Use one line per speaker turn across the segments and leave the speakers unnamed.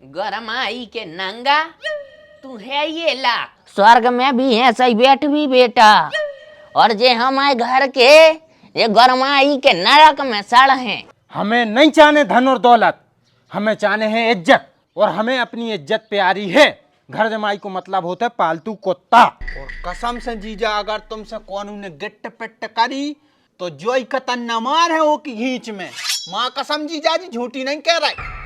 गरमाई के नंगा तू है ये ला स्वर्ग में भी है सही बैठ भी बेटा। और जे हमारे घर के ये गरमाई के नरक में सड़ हैं।
हमें नहीं चाहने धन और दौलत, हमें चाहने हैं इज्जत, और हमें अपनी इज्जत प्यारी है। घर जमाई को मतलब होता है पालतू कुत्ता। और कसम से जीजा, अगर तुमसे कौन ने गिट्ट पिट्ट करी तो जो ही कतन न मार है वो की घींच में। माँ कसम जीजा जी, झूठी नहीं कह रहे।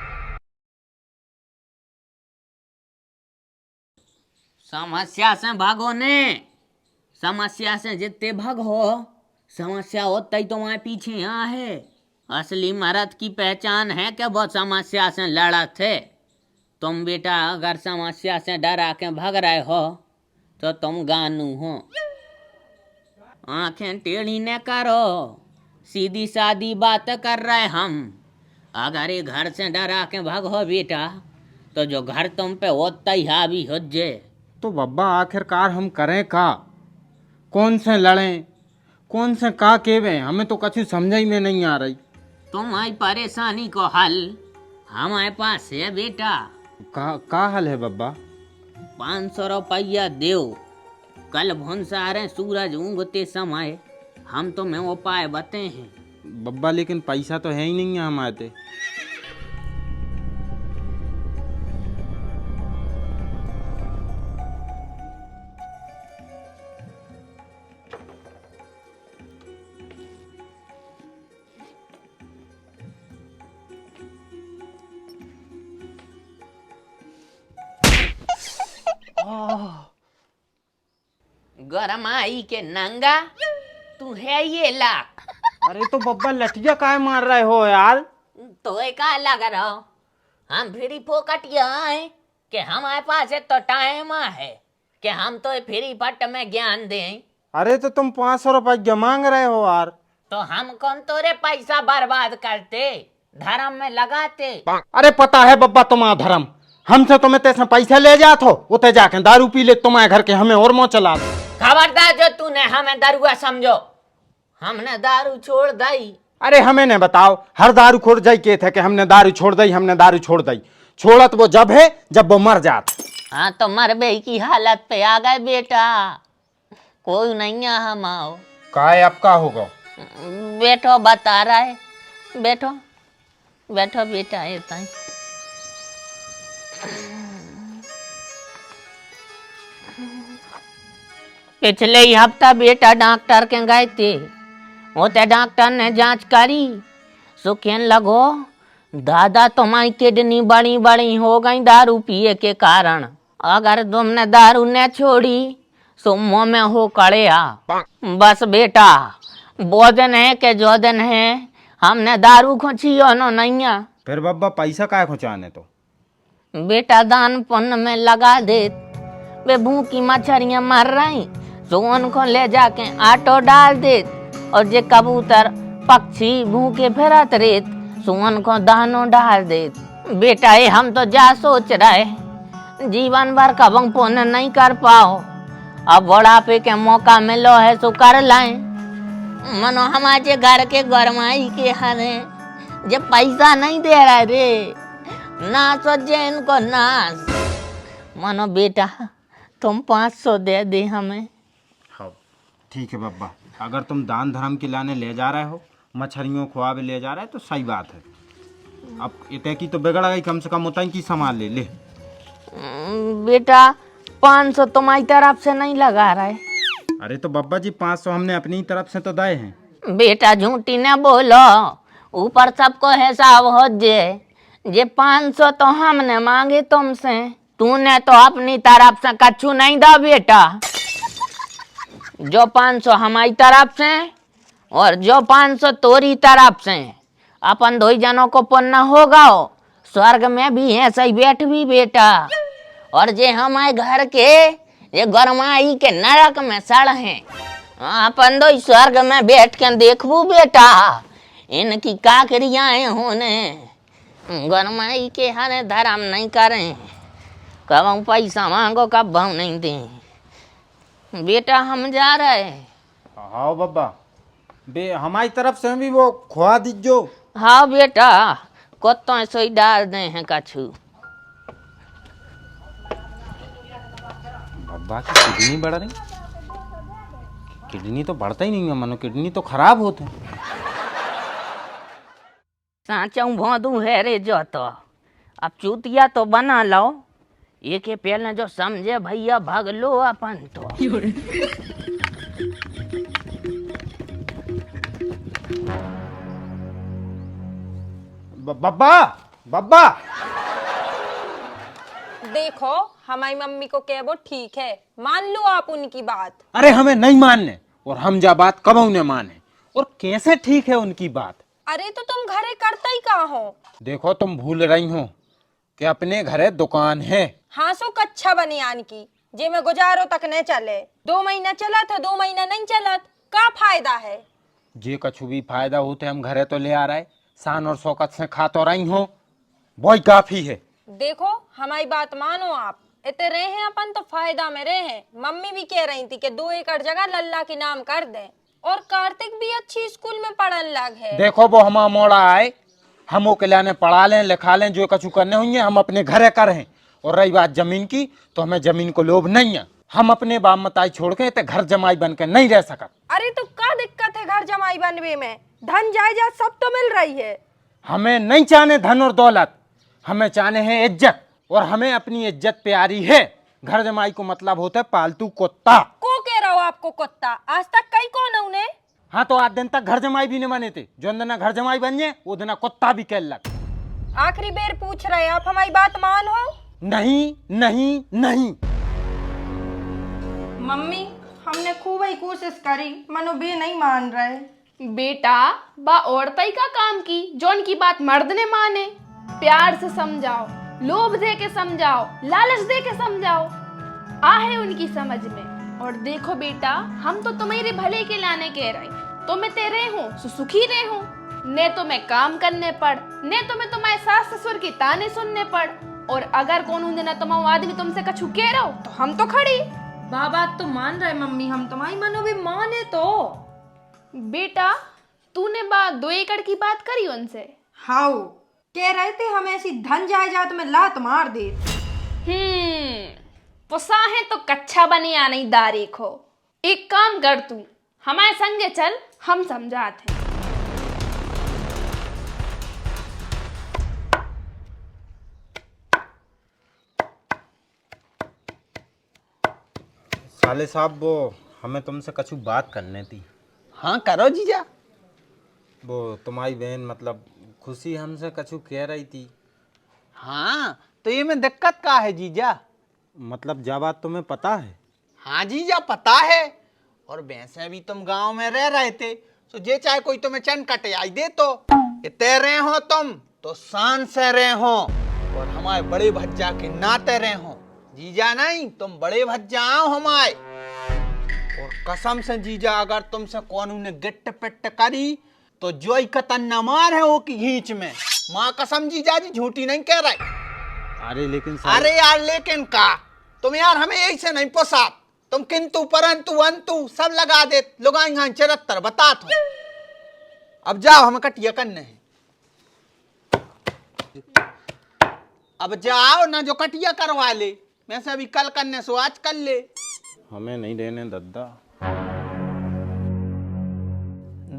समस्या से भागो ने, समस्या से जितने भागो समस्या होता ही तुम्हारे पीछे यहाँ है। असली मर्द की पहचान है कि वो समस्या से लड़ा थे। तुम बेटा अगर समस्या से डरा के भाग रहे हो तो तुम गानू हो। आंखें टेढ़ी न करो, सीधी सादी बात कर रहे हम। अगर ये घर से डरा के भागो बेटा तो जो घर तुम पे होता ही हावी हो जाए।
तो बब्बा आखिरकार हम करें का? कौन से लड़ें, कौन से का केवे? हमें तो कछु समझ में नहीं आ रही।
तुम्हारी परेशानी को हल हमारे पास है बेटा।
का हल है बब्बा?
500 रुपया देव। कल भुनसारे सूरज ऊँगते समय हम तुम्हें उपाय बते हैं।
बब्बा लेकिन पैसा तो है ही नहीं है हमारे।
गरमाई के नंगा तू है ये ला।
अरे तो बब्बा लठिया काहे मार रहे हो यार?
तो का लग रहा हो हम फ्री फोकटिया है कि हमारे पास है तो टाइम है कि हम तो फ्री पट में ज्ञान दें।
अरे तो तुम 500 रुपया मांग रहे हो यार।
तो हम कौन तोरे पैसा बर्बाद करते, धर्म में लगाते।
अरे पता है बब्बा तुम्हारा धर्म। हमसे तुम्हें तैसे पैसे ले जात हो, उते जाके दारू पी ले तुम्हारे घर के, हमें और मोह चला।
खबरदार जो तूने हमें दरुआ समझो, हमने दारू छोड़ दी।
अरे हमें ने बताओ, हर दारू खोड़ जाई के थे कि हमने दारू छोड़ दी, हमने दारू छोड़ दी। छोड़त वो जब है जब वो मर जात।
हाँ तो मरबे की हालत पे आ गए बेटा, कोई नहीं है हम आओ।
काय अब का होगा?
बैठो बता रहा है, बैठो बैठो बेटा। ऐसा पिछले ही हफ्ता बेटा डॉक्टर के गए थे, होते डॉक्टर ने जांच करी, सो कहने लगो दादा तुम्हारी किडनी बड़ी बड़ी हो गई दारू पिए के कारण। अगर तुमने दारू न छोड़ी सो मुँह में हो कड़िया। बस बेटा वो दिन है कि जो दिन है हमने दारू खोचियो नो नहीं।
फिर बब्बा पैसा काय खुचाने? तो
बेटा दान पुण्य में लगा दे। वे भूखी मछलियां मर रही तो उनको ले जाके आटो डाल दे, और जे कबूतर पक्षी भूखे फिरत रेत सो उनको दानों डाल दे। बेटा ये हम तो जा सोच रहे जीवन भर कबंग पुण्य नहीं कर पाओ, अब बुढ़ापे के मौका मिलो है सो कर लाए। मनो हमारे घर के गरमाई के हरे जब पैसा नहीं दे रहा रे, नाच जे इनको नाच। मनो बेटा तुम 500 दे दे हमें।
हाँ ठीक है बब्बा, अगर तुम दान धर्म के लाने ले जा रहे हो, मछलियों खुआवे ले जा रहे हो तो सही बात है। अब इतने की तो बिगड़ गई, कम से कम उतना की संभाल ले ले।
बेटा 500 तुम्हारी तरफ से नहीं लगा रहा है।
अरे तो बब्बा जी 500 हमने अपनी तरफ से तो दिए हैं।
बेटा झूठी न बोलो, ऊपर सबको हिसाब हो जे 500 तो हमने मांगे तुमसे, तूने तो अपनी तरफ से कछु नहीं दा बेटा। जो 500 हमारी तरफ से और जो 500 तोरी तरफ से, अपन दो जनों को पुण्य होगा, स्वर्ग में भी है सही बैठ भी बेटा। और जे हमारे घर के ये गरमाई के नरक में सड़ हैं, अपन दो स्वर्ग में बैठ के देखबू बेटा इनकी का क्रियाएं होने। गरमाई के हरे धर्म नहीं करें, कब पैसा मांगो कब भाव नहीं दें। बेटा हम जा रहे।
हाँ बब्बा, बे हमारी तरफ से भी वो खुआ दीजो।
हाँ बेटा कुत्तों सोई डाल दे हैं कछु।
बब्बा की किडनी बढ़ रही, किडनी तो बढ़ता ही नहीं है, मानो किडनी तो खराब होते हैं।
साचऊ भोंदू है रे जो तो अब चूतिया तो बना लो, ये के पहले जो समझे भैया भाग लो अपन तो।
बब्बा बब्बा,
देखो हमारी मम्मी को कह वो ठीक है, मान लो आप उनकी बात।
अरे हमें नहीं मानने, और हम जा बात कब उन्हें माने, और कैसे ठीक है उनकी बात।
अरे तो तुम घरे करते ही कहाँ हो?
देखो तुम भूल रही हो कि अपने घरे दुकान है।
हाँ सो कच्छा बनियान की, जे में गुजारो तक न चले। 2 महीना चला था, 2 महीना नहीं चला, का फायदा है?
जे कछु भी फायदा होते हम घरे तो ले आ रहे, शान और शौकत से खा तो रही हो, वही काफी है।
देखो हमारी बात मानो आप, इतने रहे हैं अपन तो फायदा में रहे हैं। मम्मी भी कह रही थी कि 2 एकड़ जगह लल्ला के नाम कर दें, और कार्तिक भी अच्छी स्कूल में पढ़ने लग है।
देखो वो हमारा मोड़ा आए, हम के लाने पढ़ा लें लिखा लें, जो कछु करने होंगे हम अपने घरे करें। और रही बात जमीन की, तो हमें जमीन को लोभ नहीं है, हम अपने बाप मताई छोड़ के ते घर जमाई बन के नहीं रह सकत।
अरे तो क्या दिक्कत है घर जमाई बनवे में? धन जायदाद सब तो मिल रही है।
हमें नहीं चाहने धन और दौलत, हमें चाहने हैं इज्जत, और हमें अपनी इज्जत प्यारी है। घर जमाई को मतलब होता है पालतू कुत्ता।
को कह रहा हो आपको कुत्ता? आज तक कई कौन उन्हें?
हाँ तो आज दिन तक घर जमाई भी नहीं बने थे, जो दिन घर जमाई बन जाए वो दिन कुत्ता भी कह लग।
आखिरी बेर पूछ रहे हैं, आप हमारी बात मानो।
नहीं नहीं नहीं।
मम्मी हमने खूब ही कोशिश करी, मनो बे नहीं मान रहे।
बेटा बा औरतई का काम की, जौन की बात मर्द ने माने। प्यार से समझाओ, लोभ दे के समझाओ, लालच दे के समझाओ, आहे उनकी समझ में। और देखो बेटा, हम तो तुम्हारे भले के लाने कह रहे, तो मैं तेरे हूँ सुखी रहे हूँ, ने तो मैं काम करने पड़, ने तो मैं तुम्हारे सास ससुर की ताने सुनने पड़। और अगर कौन दिन तुम आदमी तुमसे कछु कह रहो तो हम तो खड़ी।
बात तो मान रहे मम्मी, हम तुम्हारी मनो भी माने तो।
बेटा तूने 2 एकड़ की बात करी उनसे?
हाँ कह रहे थे हम ऐसी धन जायदाद में लात मार दे।
पुसा है तो कच्छा बनी या नहीं दारी खो। एक काम कर, तू हमारे संगे चल, हम समझाते हैं।
साले साहब वो हमें तुमसे कछु बात करनी थी।
हाँ करो जीजा।
वो तुम्हारी बहन मतलब खुशी हमसे कछु कह रही थी।
हाँ तो ये में दिक्कत का है जीजा?
मतलब जा बात तुम्हें पता है?
हाँ जीजा पता है, और वैसे भी तुम गांव में रह रहे थे, तो जे चाहे कोई तुम्हें चन कटियाई दे तो इतने रहे हो तुम तो शान से रहे हो, और हमारे बड़े भज्जा के नाते रहे हो। जीजा नहीं, तुम बड़े भज्जा आओ हमारे। और कसम से जीजा, अगर तुमसे कौन ने गिट्ट पिट्ट करी तो जो ही कतन न मार है वो की घींच में। माँ कसम जीजा जी, झूठी नहीं कह रही।
अरे लेकिन
अरे यार लेकिन का तुम यार हमें यही से नहीं पोसा, तुम किंतु परंतु अंतु सब लगा दे, लुगाई यहाँ चरत्तर बता तो। अब जाओ, हमें कटिया करने हैं। अब जाओ ना, जो कटिया करवा ले, वैसे अभी कल करने सो आज कर ले।
हमें नहीं देने दद्दा।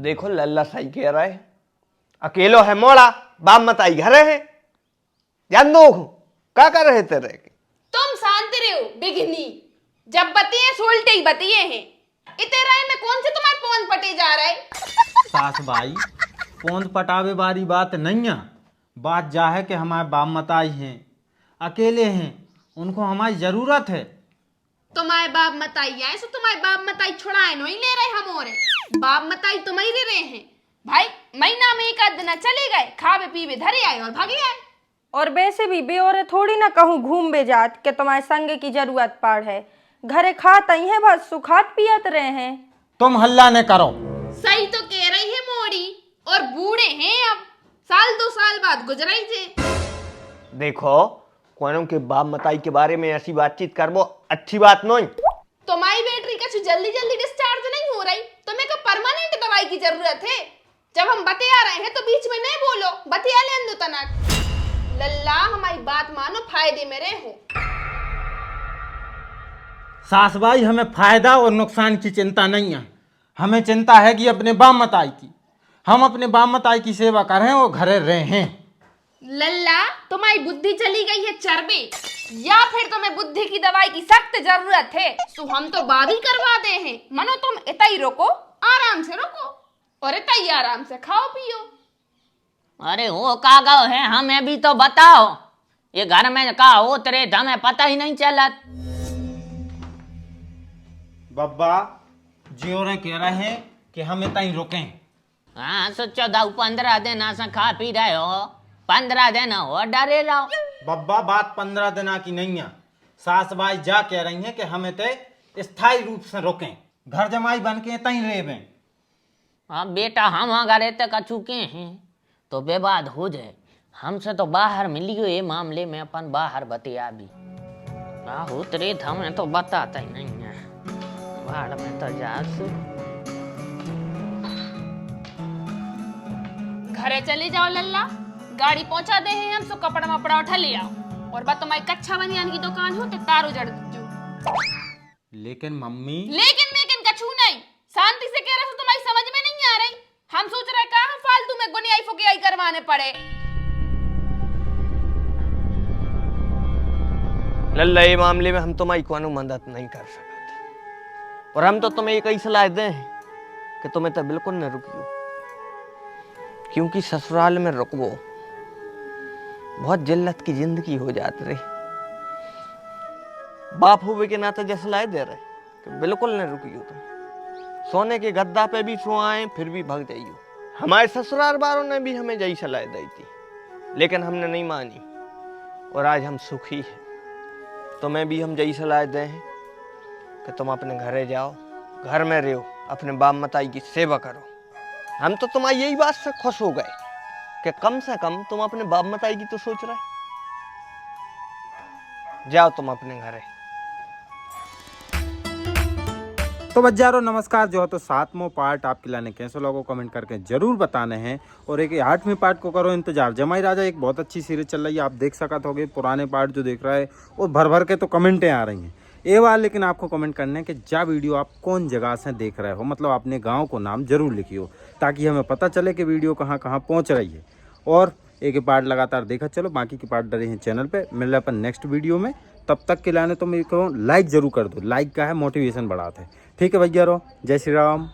देखो लल्ला सही कह रहा है, अकेलो है मोड़ा, बाप मत आई घरे है। जान दो क्या कर रहे थे रह के?
तुम शांत रहो बिगनी, जब बतिए सोल्टे ही बतिए हैं। इतने राय में कौन से तुम्हारे पौन पटे जा रहा है?
सास भाई पोंद पटावे वाली बात नहीं है, बात जा है कि हमारे बाप मताई हैं, अकेले हैं, उनको हमारी जरूरत है।
तुम्हारे बाप मताई आए सो तुम्हारे बाप मताई छुड़ाए नहीं ले रहे हम, और बाप मताई तुम्हारे रहे हैं भाई। महीना में एक आध दिन चले गए, खावे पीवे धरे आए और भागे आए।
और वैसे भी बेओरे थोड़ी ना कहूँ घूम बे जात के तुम्हारे संग की जरूरत पड़ है। घरे खात ही है, बस सुखात पियत रहे हैं।
तुम हल्ला न करो।
सही तो कह रही है मोड़ी, और बूढ़े हैं अब, साल 2 साल बाद गुजराई थे।
देखो कोनों के बाप मताई के बारे में ऐसी बातचीत करबो अच्छी बात नहीं।
तुम्हारी बैटरी का जल्दी जल्दी डिस्चार्ज नहीं हो रही, तुम्हें का परमानेंट दवाई की जरूरत है। जब हम बते आ रहे हैं तो बीच में नहीं बोलो। लो बतिया लेन दो तनक। लल्ला हमारी बात मानो, फायदे में रहो।
सास भाई हमें फायदा और नुकसान की चिंता नहीं है, हमें चिंता है कि अपने बाप मताई की, हम अपने बाप मताई की सेवा करें और घरे रहें।
लल्ला तुम्हारी बुद्धि चली गई है चरबे, या फिर तुम्हें बुद्धि की दवाई की सख्त जरूरत है? सो हम तो बात ही करवा दे हैं। मनो तुम इतना ही रोको, आराम से रोको और इतना ही आराम से खाओ पियो।
अरे वो का गाँव है, हमें भी तो बताओ। ये घर में का उतरे हमें पता ही नहीं चला।
बब्बा जियो रे कह रहे हैं कि हम इतना ही रुकें।
हाँ सोचो दाऊ 15 दिन ऐसा खा पी रहे हो, 15 दिन हो डरे रहो।
बब्बा बात 15 दिन की नहीं है, सास भाई जा कह रही हैं कि हमें ते स्थायी रूप से रुकें, घर जमाई बन के इतना ही रहें।
अब बेटा हम अगर इतने का चुके हैं तो विवाद हो जाए, हमसे तो बाहर मिलियो ये मामले में अपन बाहर बतिया भी। उतरे हमें तो बताता ही नहीं है, बाहर में तो जास।
घरे चले जाओ लल्ला, गाड़ी पहुंचा दे हैं हम। सो कपड़ा वपड़ा उठा ले आओ और बात तुम्हारी कच्चा बनियान की दुकान हो तो तारो जड़ दो।
लेकिन मम्मी
लेकिन कछु नहीं, शांति से कह रहा हूं, तुम्हारी समझ में नहीं आ रही। हम सोच रहे कहां फालतू में गुनियाई फुकियाई करवाने पड़े।
लल्ला ये मामले में हम तुम्हारी कोनो मदद नहीं कर सकते, और हम तो तुम्हें एक ही सलाह दें कि तुम्हें तो बिल्कुल न रुकियो, क्योंकि ससुराल में रुकवो बहुत जिल्लत की जिंदगी हो जाती रही। बाप हुए के नाते जैसे सलाह दे रहे कि बिल्कुल न रुकियो, तुम सोने के गद्दा पे भी सो आए फिर भी भाग जाइयो। हमारे ससुराल वालों ने भी हमें यही सलाह दी थी, लेकिन हमने नहीं मानी और आज हम सुखी हैं। तुम्हें भी हम यही सलाह दें कि तुम अपने घरे जाओ, घर में रहो, अपने बाप मताई की सेवा करो। हम तो तुम्हारी यही बात से खुश हो गए कि कम से कम तुम अपने बाप मताई की तो सोच रहे। जाओ तुम अपने घरे।
तो बच्चारों नमस्कार, जो है तो 7वां पार्ट आपके लाने कैसे लोगों को कमेंट करके जरूर बताने हैं, और एक 8वें पार्ट को करो इंतजार। जमाई राजा एक बहुत अच्छी सीरीज चल रही है, आप देख सकते होगे पुराने पार्ट जो देख रहा है, और भर भर के तो कमेंटें आ रही हैं ये बार। लेकिन आपको कमेंट करने कि जा वीडियो आप कौन जगह से देख रहे हो, मतलब अपने गाँव को नाम जरूर लिखियो, ताकि हमें पता चले कि वीडियो कहाँ कहाँ पहुँच रही है। और एक पार्ट लगातार देखा चलो, बाकी के पार्ट डरे हैं चैनल पे। मिल रहे अपन नेक्स्ट वीडियो में, तब तक के लाने तो मेरे को लाइक जरूर कर दो, लाइक का है मोटिवेशन बढ़ाते हैं। ठीक है भैया रो, जय श्री राम।